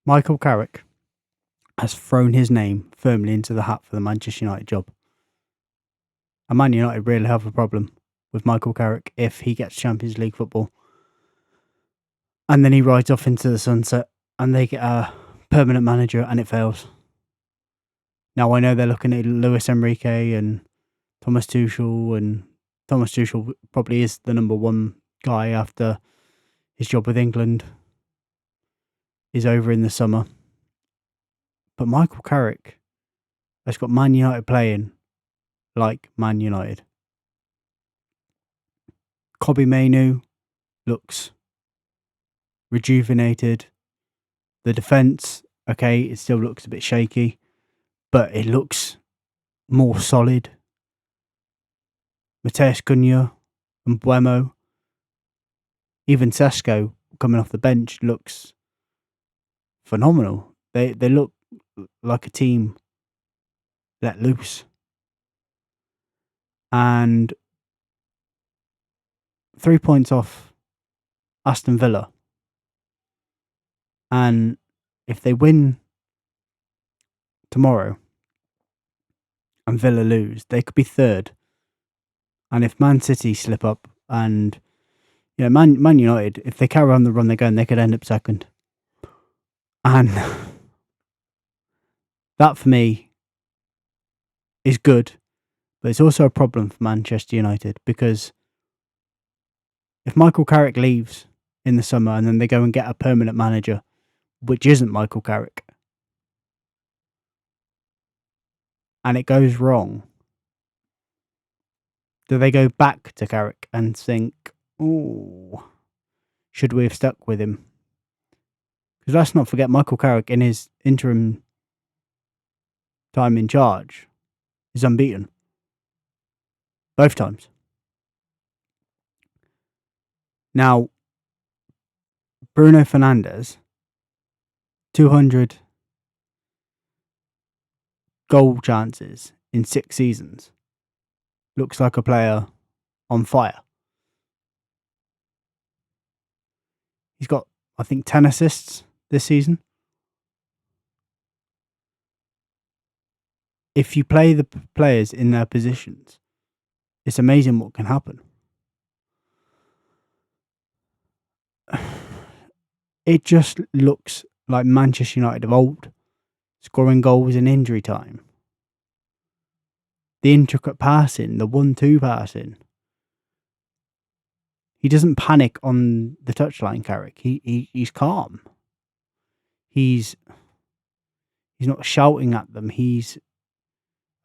Michael Carrick has thrown his name firmly into the hat for the Manchester United job. And Man United really have a problem with Michael Carrick if he gets Champions League football. And then he rides off into the sunset and they get a permanent manager and it fails. Now, I know they're looking at Luis Enrique and Thomas Tuchel, and Thomas Tuchel probably is the number one guy after his job with England is over in the summer. But Michael Carrick has got Man United playing like Man United. Kobe Mainu looks rejuvenated. The defence, okay, it still looks a bit shaky, but it looks more solid. Mateus Cunha and Buemo, even Sesko coming off the bench looks phenomenal. They look like a team let loose. And 3 points off Aston Villa. And if they win tomorrow and Villa lose, they could be third. And if Man City slip up and Man United, if they carry on the run they're going, they could end up second. And that for me is good, but it's also a problem for Manchester United, because if Michael Carrick leaves in the summer and then they go and get a permanent manager, which isn't Michael Carrick, and it goes wrong, do they go back to Carrick and think, oh, should we have stuck with him? Because let's not forget, Michael Carrick in his interim time in charge is unbeaten. Both times. Now, Bruno Fernandes, 200 goal chances in 6 seasons. Looks like a player on fire. He's got, I think, 10 assists this season. If you play the players in their positions, it's amazing what can happen. It just looks like Manchester United of old, scoring goals in injury time. The intricate passing, the 1-2 passing. He doesn't panic on the touchline, Carrick. He's calm. He's not shouting at them. He's,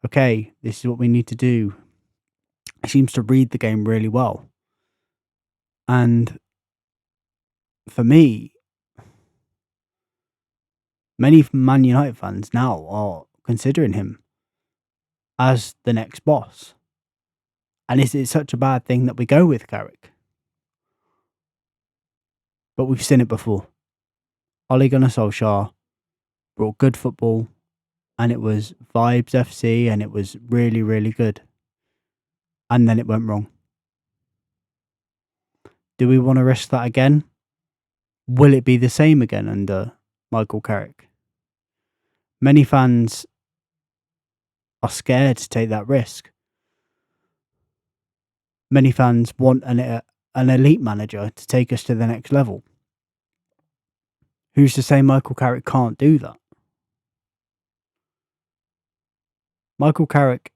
okay, this is what we need to do. He seems to read the game really well. And for me, many Man United fans now are considering him as the next boss. And is it such a bad thing that we go with Carrick? But we've seen it before. Ole Gunnar Solskjaer brought good football, and it was Vibes FC, and it was really, really good. And then it went wrong. Do we want to risk that again? Will it be the same again under Michael Carrick? Many fans are scared to take that risk. Many fans want an elite manager to take us to the next level. Who's to say Michael Carrick can't do that? Michael Carrick,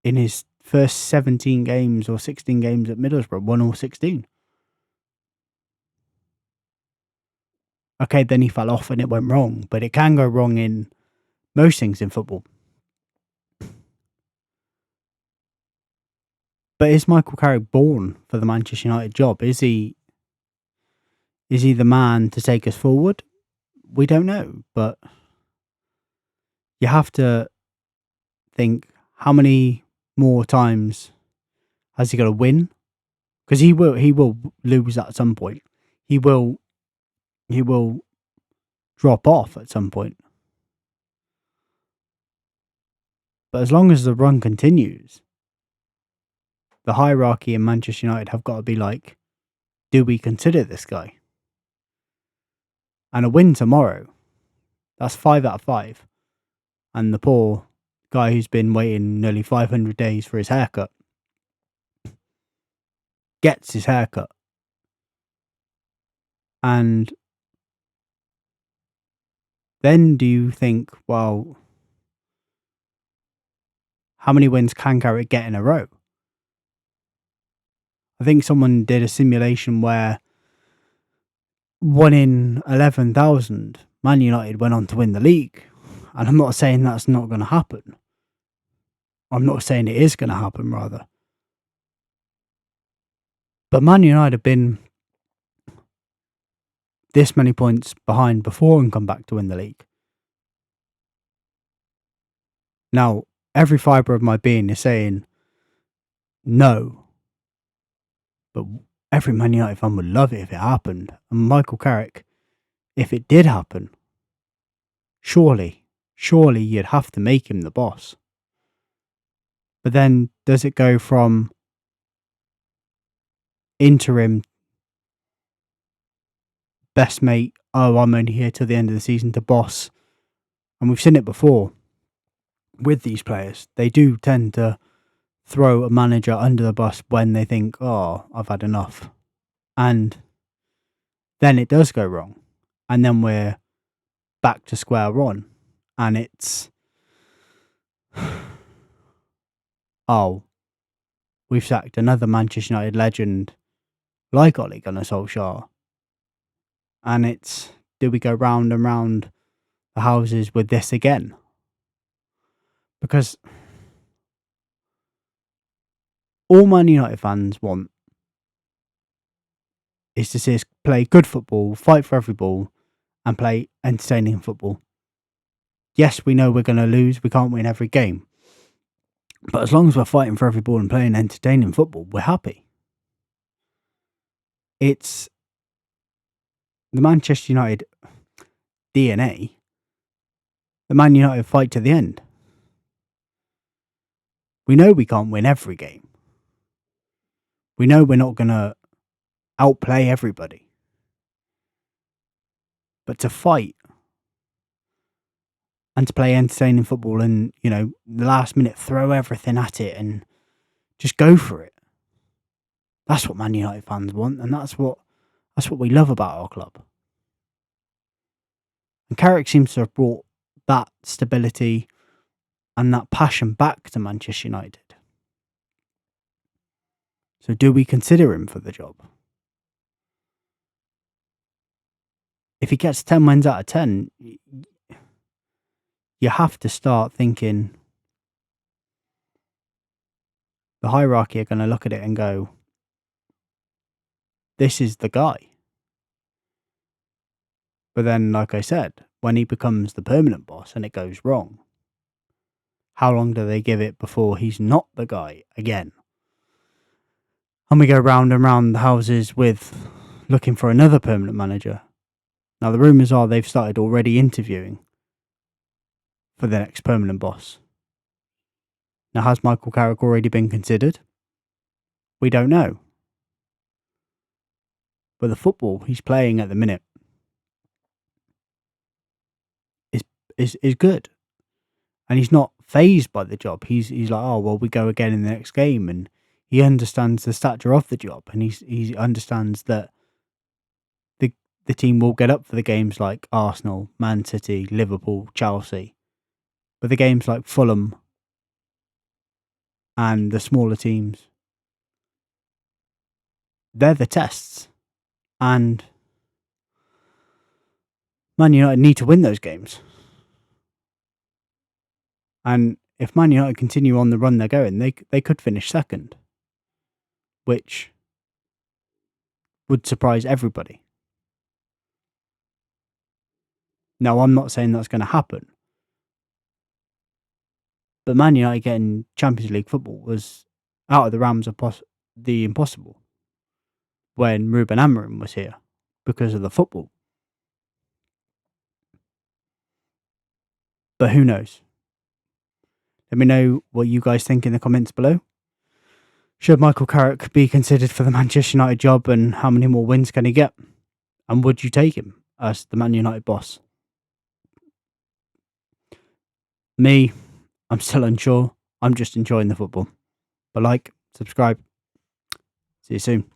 in his first 17 games or 16 games at Middlesbrough, won all 16. Okay, then he fell off and it went wrong, but it can go wrong in most things in football. But is Michael Carrick born for the Manchester United job? Is he the man to take us forward? We don't know, but you have to think, how many more times has he got to win? Because he will lose at some point. He will drop off at some point. But as long as the run continues, the hierarchy in Manchester United have got to be like, do we consider this guy? And a win tomorrow, that's 5 out of 5. And the poor guy who's been waiting nearly 500 days for his haircut gets his haircut. And then do you think, well, how many wins can Carrick get in a row? I think someone did a simulation where 1 in 11,000 Man United went on to win the league. And I'm not saying that's not going to happen. I'm not saying it is going to happen, rather. But Man United have been this many points behind before and come back to win the league. Now, every fibre of my being is saying no. But every Man United fan would love it if it happened. And Michael Carrick, if it did happen, surely you'd have to make him the boss. But then, does it go from interim best mate, oh, I'm only here till the end of the season, to boss? And we've seen it before with these players. They do tend to throw a manager under the bus when they think, oh, I've had enough. And then it does go wrong. And then we're back to square one. And it's, oh, we've sacked another Manchester United legend like Ole Gunnar Solskjaer. And it's, do we go round and round the houses with this again? Because all Man United fans want is to see us play good football, fight for every ball, and play entertaining football. Yes, we know we're going to lose. We can't win every game. But as long as we're fighting for every ball and playing entertaining football, we're happy. It's the Manchester United DNA. The Man United fight to the end. We know we can't win every game. We know we're not going to outplay everybody. But to fight and to play entertaining football and, the last minute throw everything at it and just go for it. That's what Man United fans want, and that's what we love about our club. And Carrick seems to have brought that stability and that passion back to Manchester United. So do we consider him for the job? If he gets 10 wins out of 10, you have to start thinking the hierarchy are going to look at it and go, this is the guy. But then, like I said, when he becomes the permanent boss and it goes wrong, how long do they give it before he's not the guy again? And we go round and round the houses with looking for another permanent manager. Now, the rumours are they've started already interviewing for the next permanent boss. Now, has Michael Carrick already been considered? We don't know. But the football he's playing at the minute is good. And he's not fazed by the job. He's like, oh, well, we go again in the next game. And he understands the stature of the job. And he understands that the team will get up for the games like Arsenal, Man City, Liverpool, Chelsea. But the games like Fulham and the smaller teams, they're the tests. And Man United need to win those games. And if Man United continue on the run they're going, they could finish second, which would surprise everybody. Now, I'm not saying that's going to happen, but Man United getting Champions League football was out of the realms of the impossible when Ruben Amorim was here because of the football. But who knows? Let me know what you guys think in the comments below. Should Michael Carrick be considered for the Manchester United job, and how many more wins can he get? And would you take him? as the Man United boss. Me, I'm still unsure. I'm just enjoying the football. But subscribe. See you soon.